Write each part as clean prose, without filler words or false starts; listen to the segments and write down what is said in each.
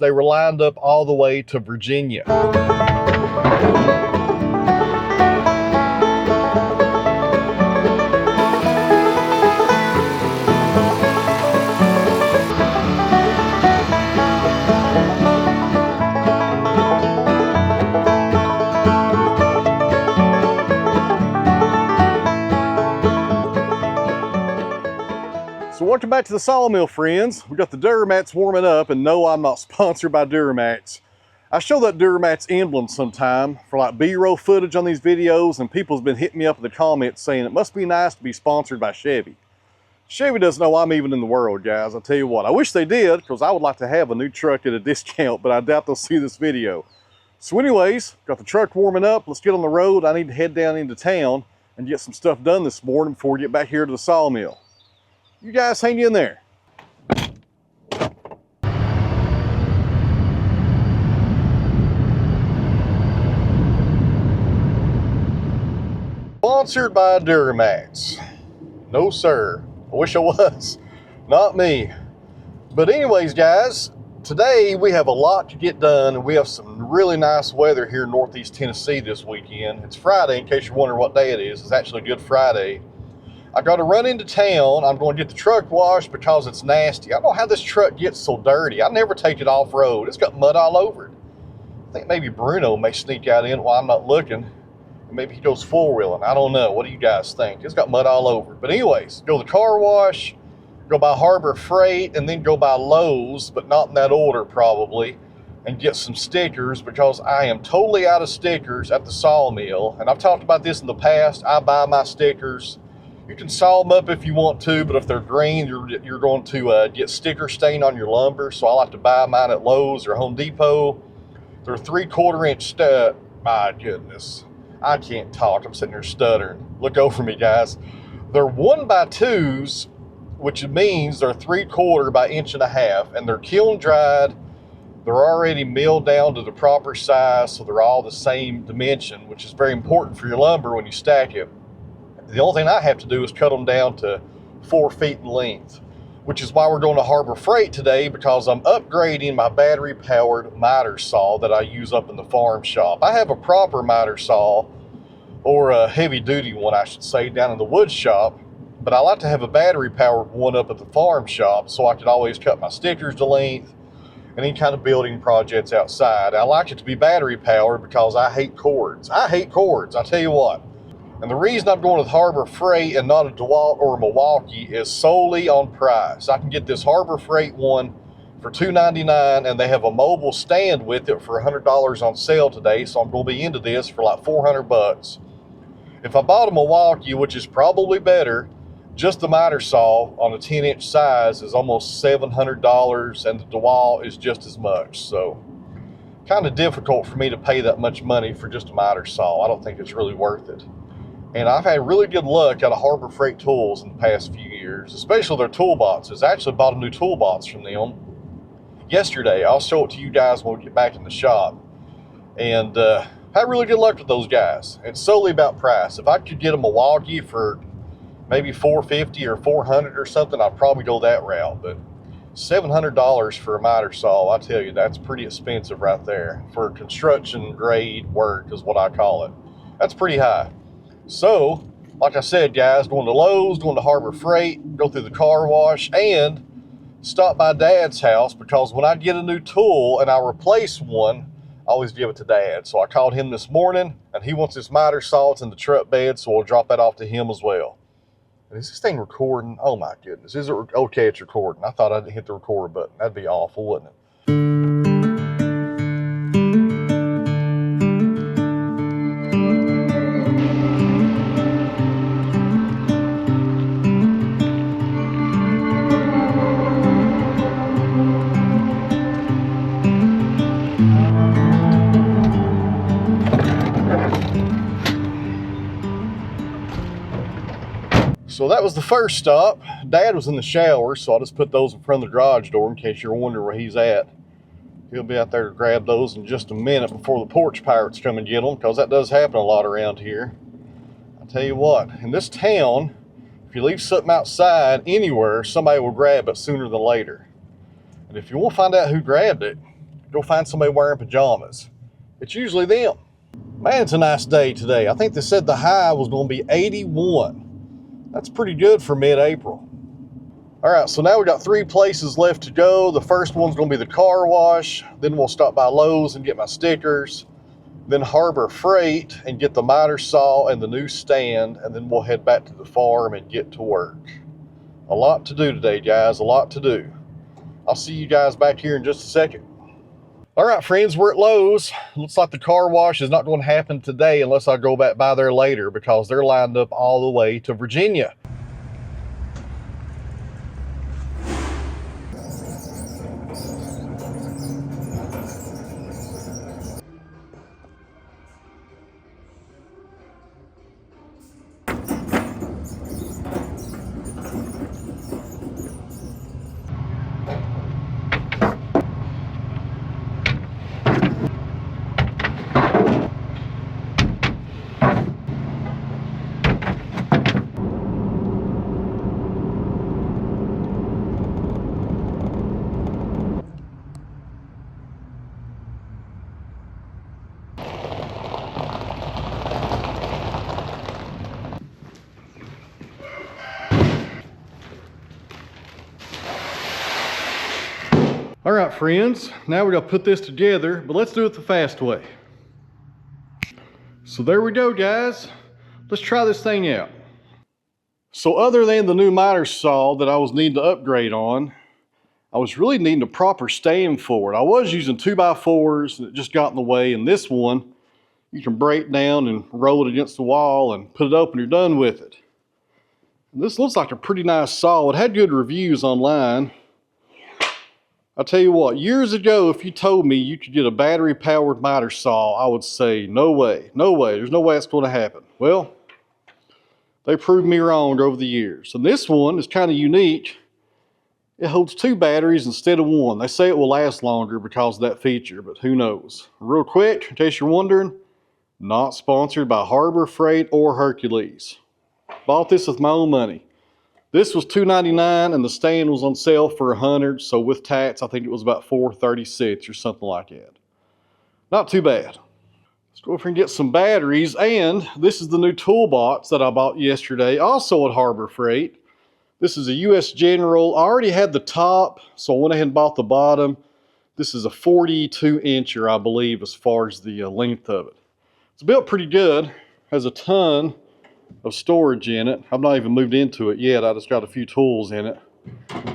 They were lined up all the way to Virginia. So welcome back to the Sawmill, friends. We got the Duramax warming up, and no, I'm not sponsored by Duramax. I show that Duramax emblem sometime for like B-roll footage on these videos, and people's been hitting me up in the comments saying it must be nice to be sponsored by Chevy. Chevy doesn't know I'm even in the world, guys. I'll tell you what, I wish they did, because I would like to have a new truck at a discount, but I doubt they'll see this video. So anyways, got the truck warming up. Let's get on the road. I need to head down into town and get some stuff done this morning before we get back here to the Sawmill. You guys hang in there. Sponsored by Duramax. No sir, I wish I was. Not me. But anyways, guys, today we have a lot to get done, and we have some really nice weather here in Northeast Tennessee this weekend. It's Friday, in case you're wondering what day it is. It's actually Good Friday. I got to run into town. I'm going to get the truck washed because it's nasty. I don't know how this truck gets so dirty. I never take it off-road. It's got mud all over it. I think maybe Bruno may sneak out in while I'm not looking. Maybe he goes four-wheeling. I don't know. What do you guys think? It's got mud all over it. But anyways, go to the car wash, go by Harbor Freight, and then go by Lowe's, but not in that order probably, and get some stickers because I am totally out of stickers at the Sawmill. And I've talked about this in the past. I buy my stickers. You can saw them up if you want to, but if they're green, you're going to get sticker stain on your lumber. So I like to buy mine at Lowe's or Home Depot. They're 3/4 inch stud. My goodness, I can't talk. I'm sitting here stuttering. Look over me, guys. They're 1x2s, which means they're 3/4 by 1.5 inches, and they're kiln dried. They're already milled down to the proper size, so they're all the same dimension, which is very important for your lumber when you stack it. The only thing I have to do is cut them down to 4 feet in length, which is why we're going to Harbor Freight today, because I'm upgrading my battery-powered miter saw that I use up in the farm shop. I have a proper miter saw, or a heavy-duty one, I should say, down in the wood shop, but I like to have a battery-powered one up at the farm shop so I can always cut my stickers to length and any kind of building projects outside. I like it to be battery-powered because I hate cords. I hate cords, I tell you what. And the reason I'm going with Harbor Freight and not a DeWalt or a Milwaukee is solely on price. I can get this Harbor Freight one for $2.99, and they have a mobile stand with it for $100 on sale today, so I'm going to be into this for like $400. If I bought a Milwaukee, which is probably better, just the miter saw on a 10-inch size is almost $700, and the DeWalt is just as much. So kind of difficult for me to pay that much money for just a miter saw. I don't think it's really worth it. And I've had really good luck out of Harbor Freight tools in the past few years, especially their toolboxes. I actually bought a new toolbox from them yesterday. I'll show it to you guys when we get back in the shop. And had really good luck with those guys. It's solely about price. If I could get a Milwaukee for maybe $450 or $400 or something, I'd probably go that route. But $700 for a miter saw, I tell you, that's pretty expensive right there. For construction grade work is what I call it. That's pretty high. So, like I said, guys, going to Lowe's, going to Harbor Freight, go through the car wash, and stop by Dad's house, because when I get a new tool and I replace one, I always give it to Dad. So I called him this morning, and he wants his miter saw. It's in the truck bed, so we'll drop that off to him as well. Is this thing recording? Oh my goodness. Is it okay? It's recording. I thought I'd hit the record button. That'd be awful, wouldn't it? So that was the first stop. Dad was in the shower, so I'll just put those in front of the garage door in case you're wondering where he's at. He'll be out there to grab those in just a minute before the porch pirates come and get them, because that does happen a lot around here. I'll tell you what, in this town, if you leave something outside anywhere, somebody will grab it sooner than later. And if you want to find out who grabbed it, go find somebody wearing pajamas. It's usually them. Man, it's a nice day today. I think they said the high was going to be 81. That's pretty good for mid-April. All right, so now we got 3 places left to go. The first one's going to be the car wash. Then we'll stop by Lowe's and get my stickers. Then Harbor Freight and get the miter saw and the new stand. And then we'll head back to the farm and get to work. A lot to do today, guys, a lot to do. I'll see you guys back here in just a second. All right, friends, we're at Lowe's. Looks like the car wash is not going to happen today unless I go back by there later because they're lined up all the way to Virginia. All right, friends, now we're gonna put this together, but let's do it the fast way. So there we go, guys. Let's try this thing out. So other than the new miter saw that I was needing to upgrade on, I was really needing a proper stand for it. I was using 2x4s and it just got in the way, and this one, you can break down and roll it against the wall and put it up and you're done with it. And this looks like a pretty nice saw. It had good reviews online. I'll tell you what, years ago, if you told me you could get a battery-powered miter saw, I would say, no way, no way, there's no way it's going to happen. Well, they proved me wrong over the years. And this one is kind of unique. It holds 2 batteries instead of 1. They say it will last longer because of that feature, but who knows. Real quick, in case you're wondering, not sponsored by Harbor Freight or Hercules. Bought this with my own money. This was $2.99 and the stand was on sale for $100, so with tax I think it was about $4.36 or something like that. Not too bad. Let's go over and get some batteries, and this is the new toolbox that I bought yesterday, also at Harbor Freight. This is a US General. I already had the top, so I went ahead and bought the bottom. This is a 42-incher, I believe, as far as the length of it. It's built pretty good. Has a ton of storage in it. I've not even moved into it yet. I just got a few tools in it.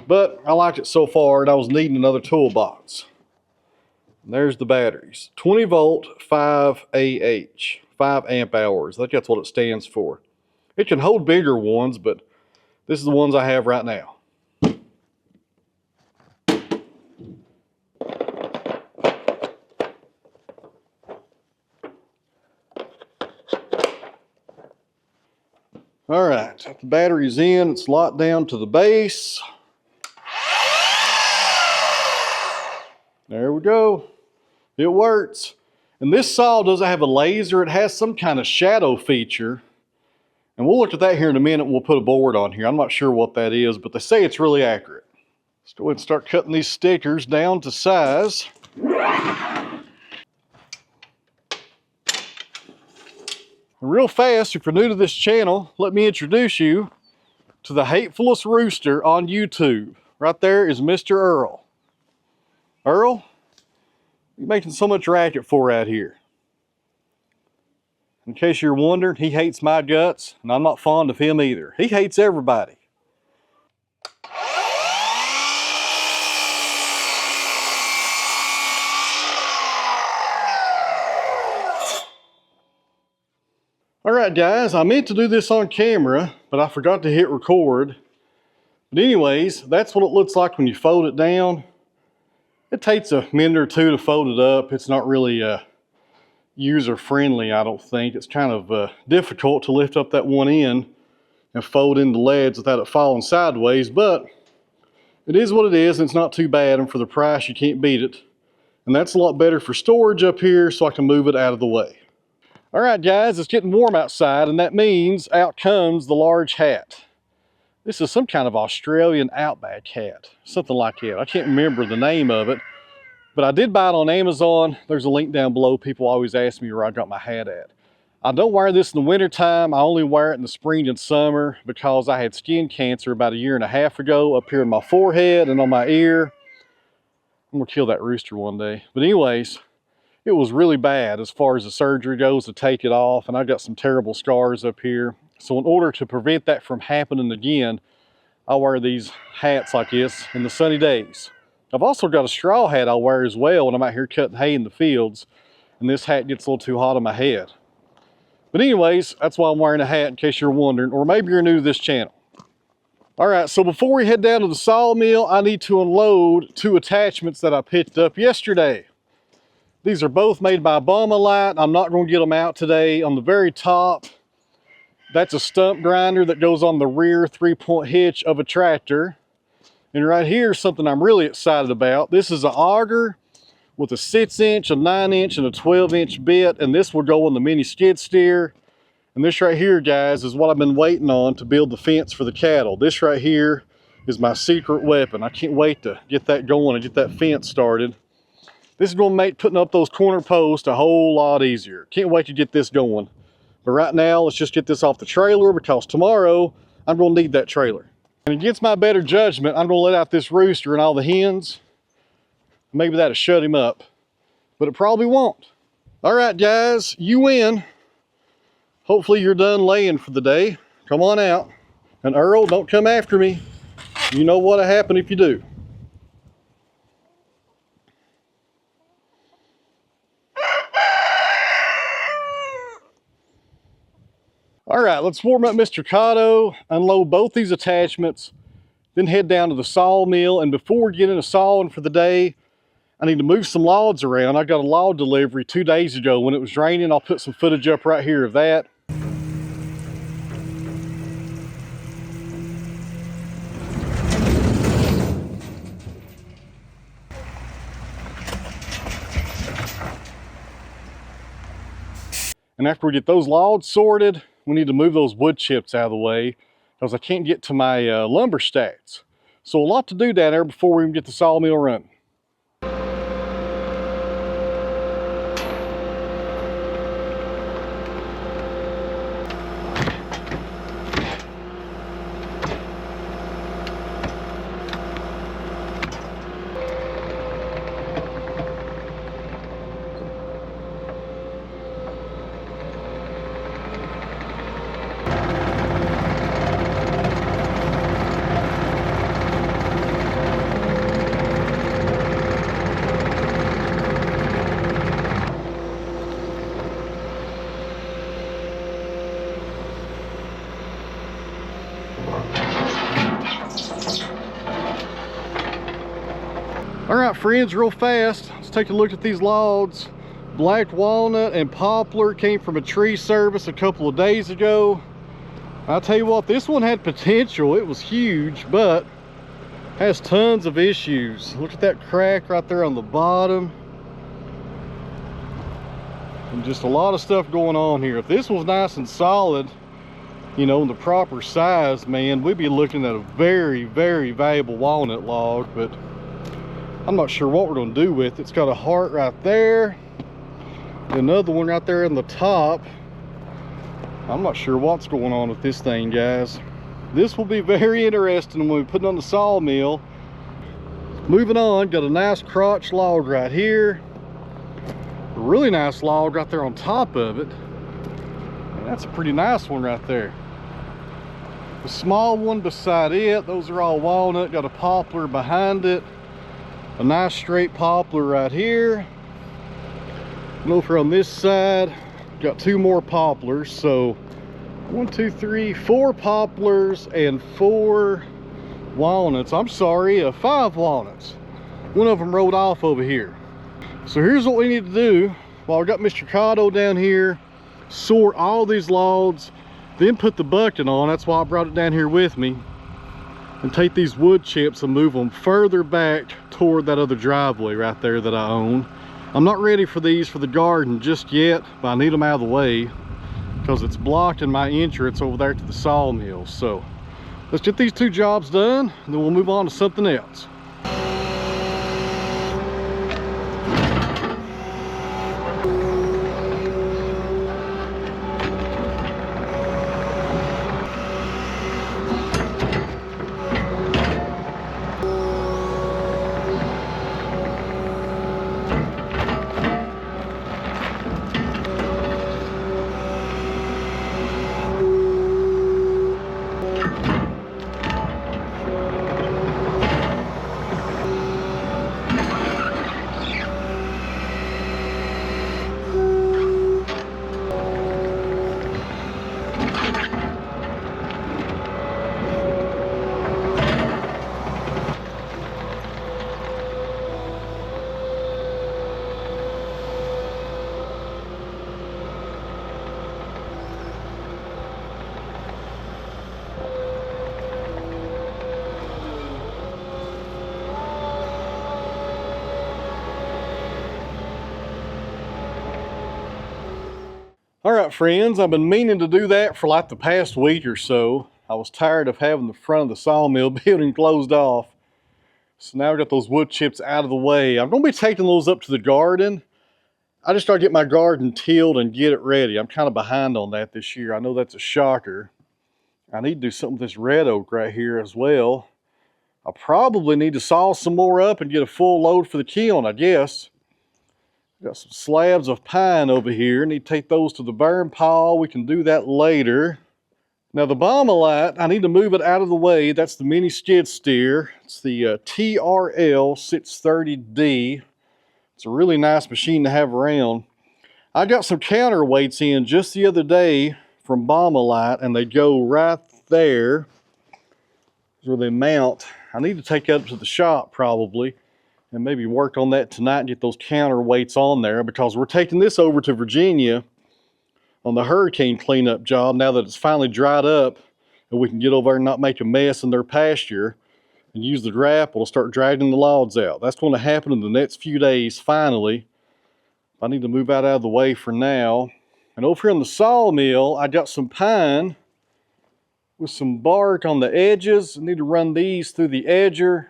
But I liked it so far, and I was needing another toolbox. And there's the batteries. 20 volt, 5 AH, 5 amp hours. I think that's what it stands for. It can hold bigger ones, but this is the ones I have right now. All right, got the batteries in. It's locked down to the base. There we go. It works. And this saw doesn't have a laser. It has some kind of shadow feature. And we'll look at that here in a minute. We'll put a board on here. I'm not sure what that is, but they say it's really accurate. Let's go ahead and start cutting these stickers down to size. Real fast, if you're new to this channel, let me introduce you to the hatefulest rooster on YouTube. Right there is Mr. Earl. Earl, what are you making so much racket for out here? In case you're wondering, he hates my guts, and I'm not fond of him either. He hates everybody. All right, guys, I meant to do this on camera, but I forgot to hit record. But anyways, that's what it looks like when you fold it down. It takes a minute or two to fold it up. It's not really user-friendly, I don't think. It's kind of difficult to lift up that one end and fold in the leads without it falling sideways, but it is what it is, and it's not too bad, and for the price, you can't beat it. And that's a lot better for storage up here, so I can move it out of the way. All right, guys, it's getting warm outside, and that means out comes the large hat. This is some kind of Australian outback hat, something like that. I can't remember the name of it, But I did buy it on Amazon. There's a link down below. People always ask me where I got my hat at. I don't wear this in the winter time. I only wear it in the spring and summer because I had skin cancer about 1.5 years ago up here in my forehead and on my ear. I'm gonna kill that rooster one day. But anyways, it was really bad as far as the surgery goes to take it off, and I got some terrible scars up here. So in order to prevent that from happening again, I wear these hats like this in the sunny days. I've also got a straw hat I wear as well when I'm out here cutting hay in the fields, and this hat gets a little too hot on my head. But anyways, that's why I'm wearing a hat, in case you're wondering, or maybe you're new to this channel. All right, so before we head down to the sawmill, I need to unload 2 attachments that I picked up yesterday. These are both made by Light. I'm not going to get them out today. On the very top, that's a stump grinder that goes on the rear 3-point hitch of a tractor. And right here is something I'm really excited about. This is an auger with a 6-inch, a 9-inch, and a 12-inch bit, and this will go on the mini skid steer. And this right here, guys, is what I've been waiting on to build the fence for the cattle. This right here is my secret weapon. I can't wait to get that going and get that fence started. This is going to make putting up those corner posts a whole lot easier. Can't wait to get this going. But right now, let's just get this off the trailer, because tomorrow I'm going to need that trailer. And against my better judgment, I'm going to let out this rooster and all the hens. Maybe that'll shut him up, but it probably won't. All right, guys, you win. Hopefully you're done laying for the day. Come on out. And Earl, don't come after me. You know what'll happen if you do. All right, let's warm up Mr. Cotto, unload both these attachments, then head down to the sawmill. And before we get into sawing for the day, I need to move some logs around. I got a log delivery 2 days ago when it was raining. I'll put some footage up right here of that. And after we get those logs sorted, we need to move those wood chips out of the way because I can't get to my lumber stacks. So a lot to do down there before we can get the sawmill running. All right, friends, real fast, let's take a look at these logs. Black walnut and poplar came from a tree service a couple of days ago. I'll tell you what, this one had potential. It was huge, but has tons of issues. Look at that crack right there on the bottom. And just a lot of stuff going on here. If this was nice and solid, you know, in the proper size, man, we'd be looking at a very, very valuable walnut log, but I'm not sure what we're going to do with it. It's got a heart right there, another one right there in the top. I'm not sure what's going on with this thing, guys. This will be very interesting when we put it on the sawmill. Moving on, got a nice crotch log right here, a really nice log right there on top of it. And that's a pretty nice one right there. The small one beside it, those are all walnut. Got a poplar behind it, a nice straight poplar right here. And over on this side, got 2 more poplars. So 1, 2, 3, 4 poplars and 4 walnuts. I'm sorry, 5 walnuts. One of them rolled off over here. So here's what we need to do while I got Mr. Cotto down here. Sort all these logs, then put the bucket on. That's why I brought it down here with me. And take these wood chips and move them further back toward that other driveway right there that I own. I'm not ready for these for the garden just yet, but I need them out of the way because it's blocking my entrance over there to the sawmill. So let's get these 2 jobs done, and then we'll move on to something else. All right, friends, I've been meaning to do that for like the past week or so. I was tired of having the front of the sawmill building closed off. So now I've got those wood chips out of the way. I'm going to be taking those up to the garden. I just started getting my garden tilled and get it ready. I'm kind of behind on that this year. I know that's a shocker. I need to do something with this red oak right here as well. I probably need to saw some more up and get a full load for the kiln, I guess. Got some slabs of pine over here. Need to take those to the burn pile. We can do that later. Now the Bommalite, I need to move it out of the way. That's the mini skid steer. It's the TRL 630D. It's a really nice machine to have around. I got some counterweights in just the other day from Bommalite, and they go right there where they mount. I need to take that up to the shop probably and maybe work on that tonight and get those counterweights on there, because we're taking this over to Virginia on the hurricane cleanup job now that it's finally dried up, and we can get over there and not make a mess in their pasture and use the grapple to start dragging the logs out. That's going to happen in the next few days finally. I need to move out of the way for now. And over here on the sawmill, I got some pine with some bark on the edges. I need to run these through the edger.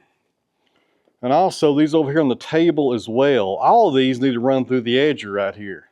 And also these over here on the table as well. All of these need to run through the edger right here.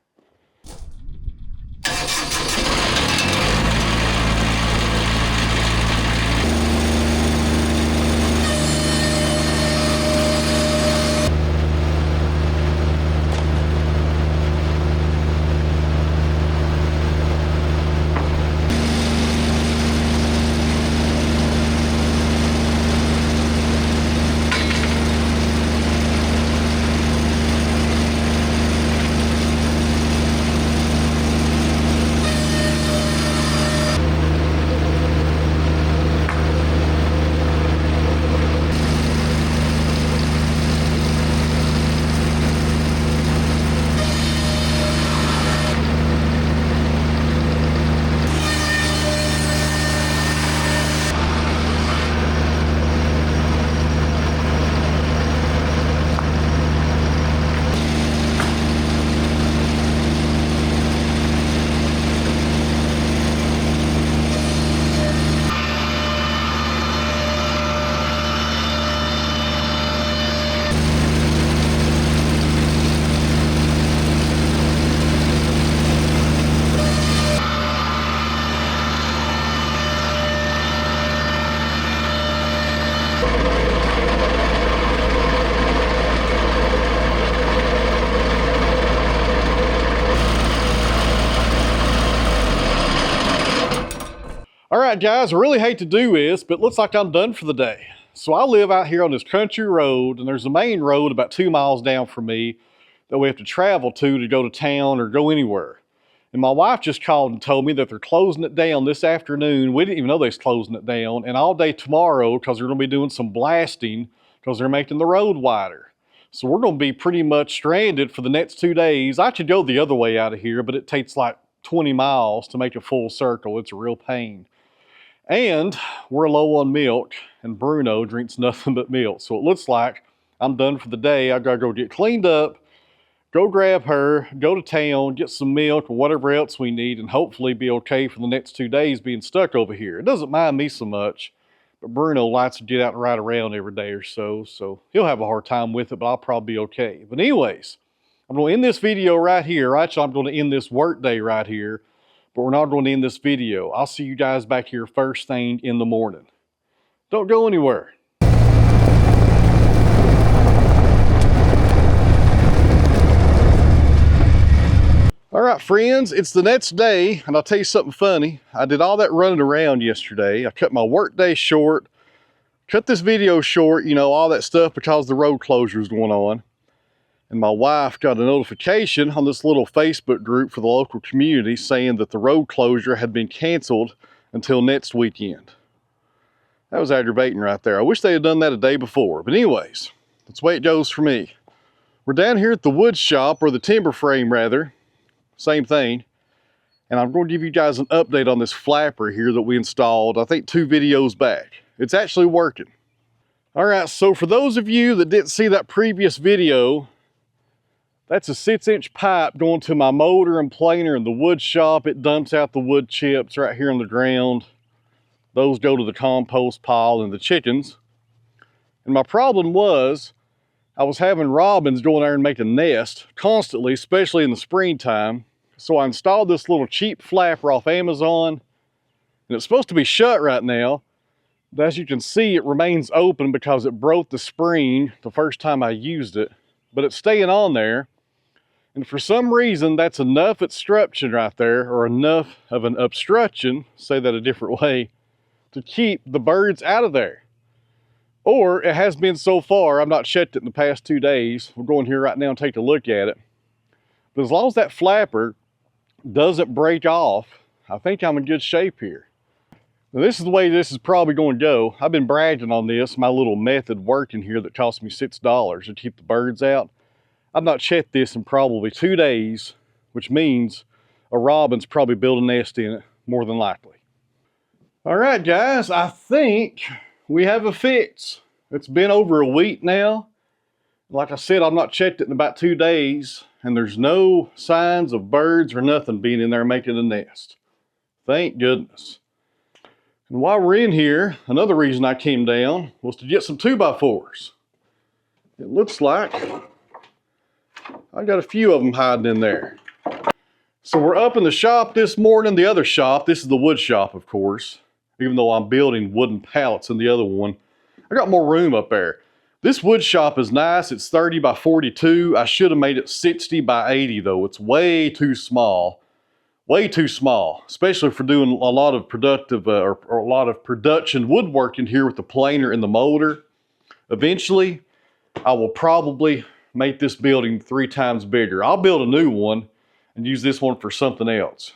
All right, guys, I really hate to do this, but it looks like I'm done for the day. So I live out here on this country road, and there's a main road about 2 miles down from me that we have to travel to go to town or go anywhere. And my wife just called and told me that they're closing it down this afternoon. We didn't even know they was closing it down, and all day tomorrow, because they're going to be doing some blasting because they're making the road wider. So we're going to be pretty much stranded for the next 2 days. I could go the other way out of here, but it takes like 20 miles to make a full circle. It's a real pain. And we're low on milk, and Bruno drinks nothing but milk. So it looks like I'm done for the day. I gotta go get cleaned up, go grab her, go to town, get some milk and whatever else we need, and hopefully be okay for the next 2 days being stuck over here. It doesn't mind me so much, but Bruno likes to get out and ride around every day or so, so he'll have a hard time with it, but I'll probably be okay. But anyways, I'm gonna end this video right here. Actually, I'm gonna end this work day right here. But we're not going to end this video. I'll see you guys back here first thing in the morning. Don't go anywhere. All right, friends, it's the next day, and I'll tell you something funny. I did all that running around yesterday. I cut my work day short, cut this video short, you know, all that stuff because the road closure is going on. And my wife got a notification on this little Facebook group for the local community saying that the road closure had been canceled until next weekend. That was aggravating right there. I wish they had done that a day before. But anyways, that's the way it goes for me. We're down here at the wood shop, or the timber frame rather. Same thing. And I'm going to give you guys an update on this flapper here that we installed, I think 2 videos back. It's actually working. All right, so for those of you that didn't see that previous video, That's a 6-inch pipe going to my motor and planer in the wood shop. It dumps out the wood chips right here on the ground. Those go to the compost pile and the chickens. And my problem was, I was having robins go in there and make a nest constantly, especially in the springtime. So I installed this little cheap flapper off Amazon, and it's supposed to be shut right now. But as you can see, it remains open because it broke the spring the first time I used it, but it's staying on there. And for some reason, that's enough obstruction right there, or enough of an obstruction, say that a different way, to keep the birds out of there. Or it has been so far. I've not checked it in the past 2 days. We'll go in here right now and take a look at it. But as long as that flapper doesn't break off, I think I'm in good shape here. Now, this is the way this is probably going to go. I've been bragging on this, my little method working here that cost me $6 to keep the birds out. I've not checked this in probably 2 days, which means a robin's probably built a nest in it, more than likely. All right, guys, I think we have a fix. It's been over a week now. Like I said, I've not checked it in about 2 days, and there's no signs of birds or nothing being in there making a nest. Thank goodness. And while we're in here, another reason I came down was to get some 2x4s. It looks like I got a few of them hiding in there. So we're up in the shop this morning. The other shop, this is the wood shop, of course. Even though I'm building wooden pallets in the other one, I got more room up there. This wood shop is nice. It's 30 by 42. I should have made it 60 by 80 though. It's way too small. Way too small, especially for doing a lot of productive or a lot of production woodworking here with the planer and the motor. Eventually, I will probably make this building 3 times bigger. I'll build a new one and use this one for something else.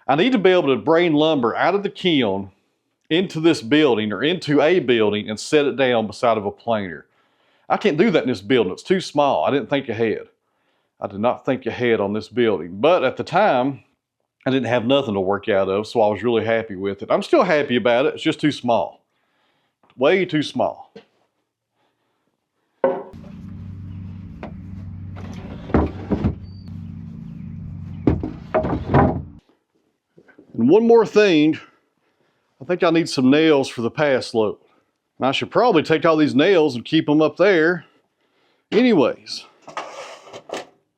I need to be able to bring lumber out of the kiln into this building or into a building and set it down beside of a planer. I can't do that in this building. It's too small. I didn't think ahead. I did not think ahead on this building. But at the time, I didn't have nothing to work out of, so I was really happy with it. I'm still happy about it. It's just too small. Way too small. And one more thing, I think I need some nails for the pass load. And I should probably take all these nails and keep them up there. Anyways,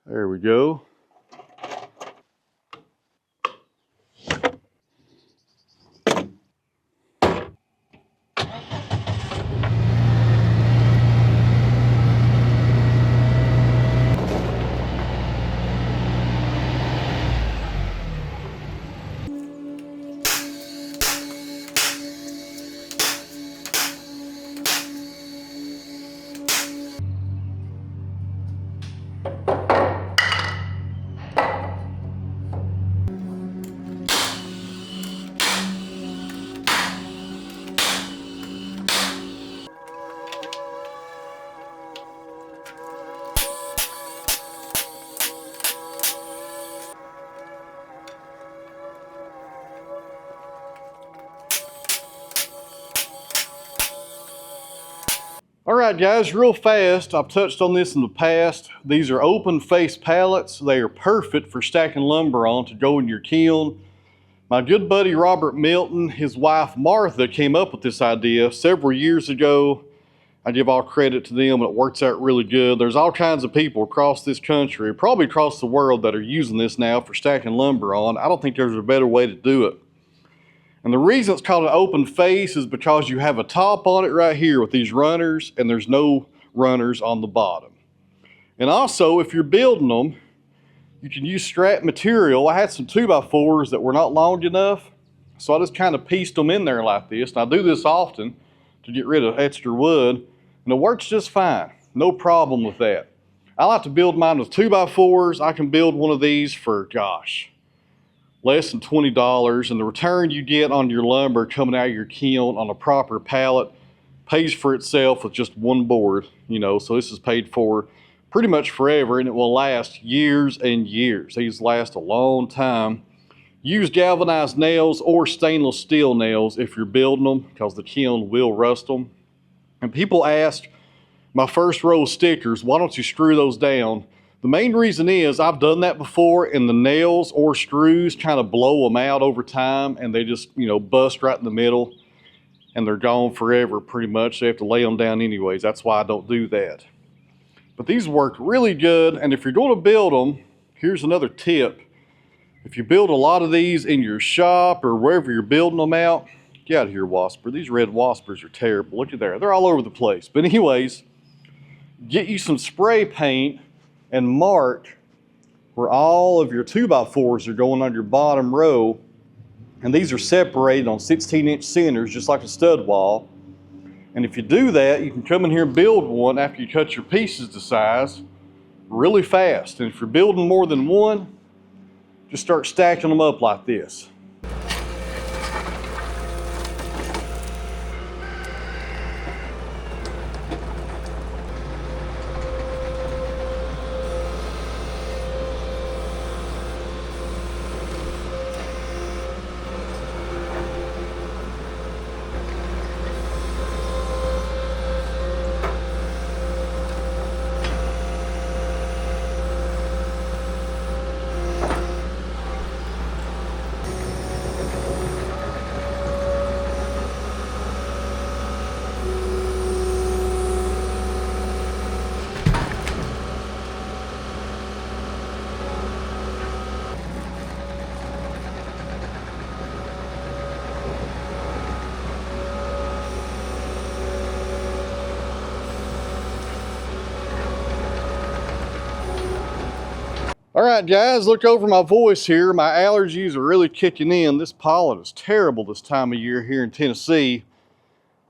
there we go. All right, guys, real fast, I've touched on this in the past. These are open face pallets. They are perfect for stacking lumber on to go in your kiln. My good buddy Robert Milton, his wife Martha, came up with this idea several years ago. I give all credit to them, and it works out really good. There's all kinds of people across this country, probably across the world, that are using this now for stacking lumber on. I don't think there's a better way to do it. And the reason it's called an open face is because you have a top on it right here with these runners, and there's no runners on the bottom. And also, if you're building them, you can use strap material. I had some 2x4s that were not long enough, so I just kind of pieced them in there like this. And I do this often to get rid of extra wood, and it works just fine. No problem with that. I like to build mine with 2x4s. I can build one of these for, gosh, less than $20, and the return you get on your lumber coming out of your kiln on a proper pallet pays for itself with just one board, you know. So this is paid for pretty much forever, and it will last years and years. These last a long time. Use galvanized nails or stainless steel nails if you're building them, because the kiln will rust them. And people ask, my first row of stickers, why don't you screw those down The main reason is I've done that before, and the nails or screws kind of blow them out over time, and they just, you know, bust right in the middle, and they're gone forever pretty much. They have to lay them down anyways. That's why I don't do that. But these work really good, and if you're going to build them, here's another tip. If you build a lot of these in your shop or wherever you're building them out, get out of here, Wasper. These red Waspers are terrible. Look at there. They're all over the place. But anyways, get you some spray paint and mark where all of your 2x4s are going on your bottom row. And these are separated on 16-inch centers, just like a stud wall. And if you do that, you can come in here and build one after you cut your pieces to size really fast. And if you're building more than one, just start stacking them up like this. All right, guys, look over my voice here. My allergies are really kicking in. This pollen is terrible this time of year here in Tennessee.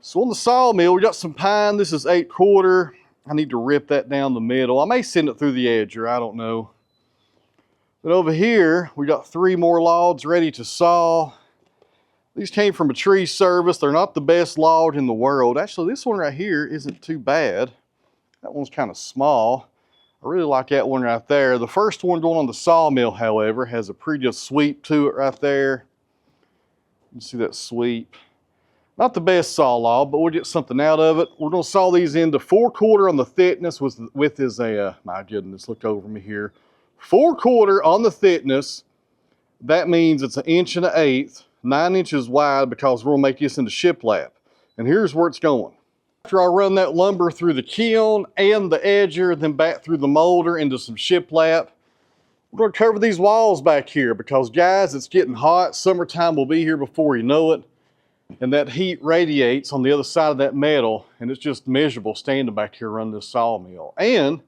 So on the sawmill, we got some pine. This is 8/4. I need to rip that down the middle. I may send it through the edger, I don't know. But over here, we got 3 more logs ready to saw. These came from a tree service. They're not the best log in the world. Actually, this one right here isn't too bad. That one's kind of small. I really like that one right there. The first one going on the sawmill, however, has a pretty good sweep to it right there. You see that sweep? Not the best saw log, but we'll get something out of it. We're going to saw these into 4/4 on the thickness with his, my goodness, look over me here. 4/4 on the thickness. That means it's 1 1/8, 9 inches wide, because we're going to make this into shiplap. And here's where it's going. After I run that lumber through the kiln and the edger, then back through the molder into some shiplap, we're going to cover these walls back here because, guys, it's getting hot. Summertime will be here before you know it. And that heat radiates on the other side of that metal, and it's just miserable standing back here running this sawmill. And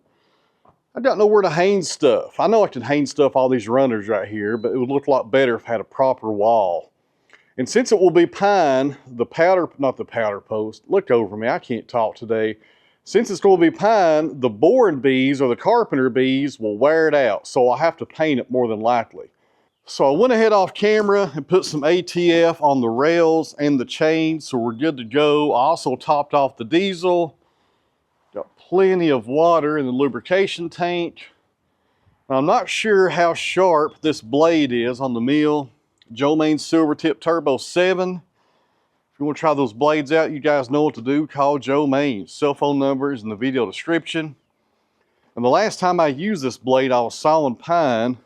I got nowhere to hang stuff. I know I can hang stuff all these runners right here, but it would look a lot better if I had a proper wall. And since it will be pine, not the powder post, look over me, I can't talk today. Since it's going to be pine, the boring bees or the carpenter bees will wear it out, so I'll have to paint it more than likely. So I went ahead off camera and put some ATF on the rails and the chains, so we're good to go. I also topped off the diesel. Got plenty of water in the lubrication tank. Now, I'm not sure how sharp this blade is on the mill. Maine Silver Tip Turbo 7. If you want to try those blades out, you guys know what to do. Call Maine. Cell phone number is in the video description. And the last time I used this blade, I was sawing pine.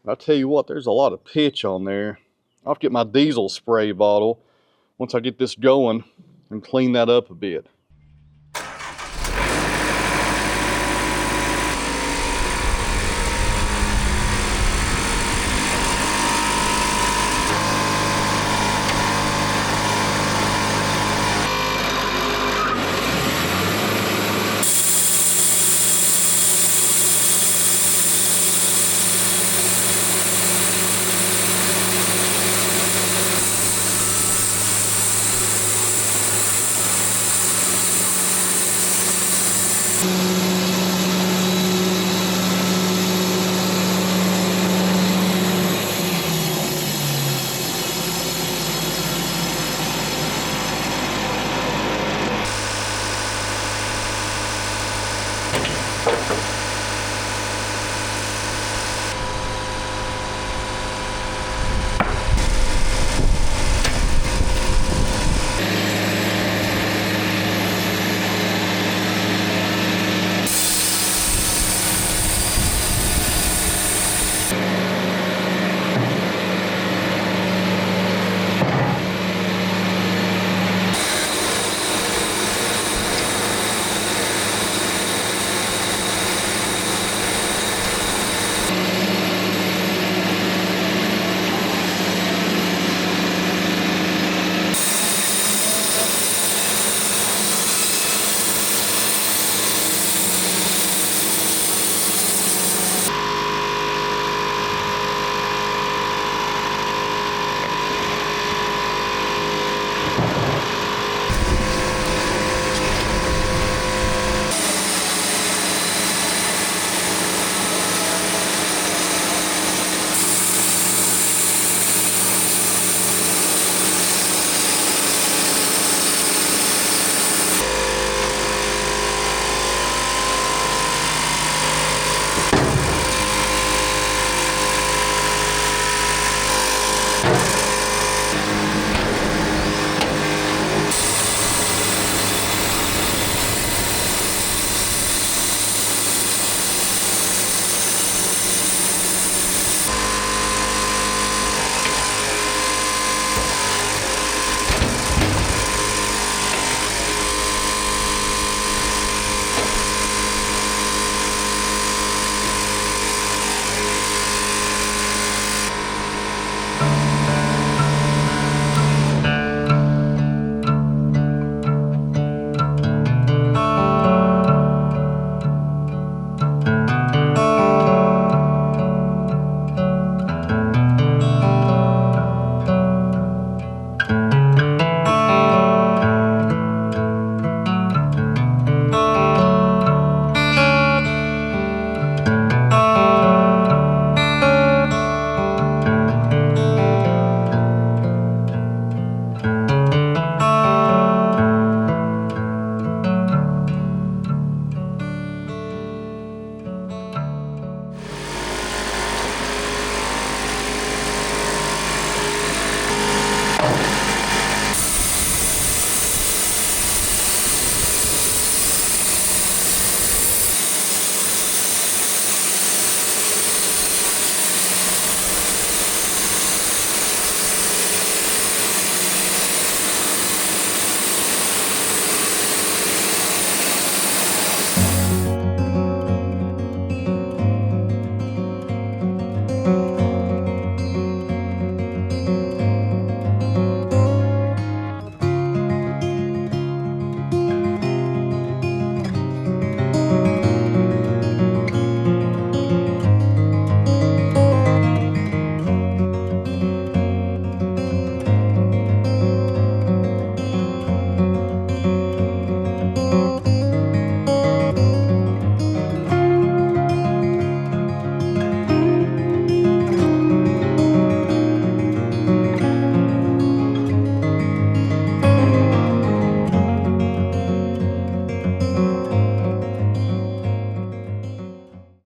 I'll tell you what, there's a lot of pitch on there. I'll get my diesel spray bottle once I get this going and clean that up a bit.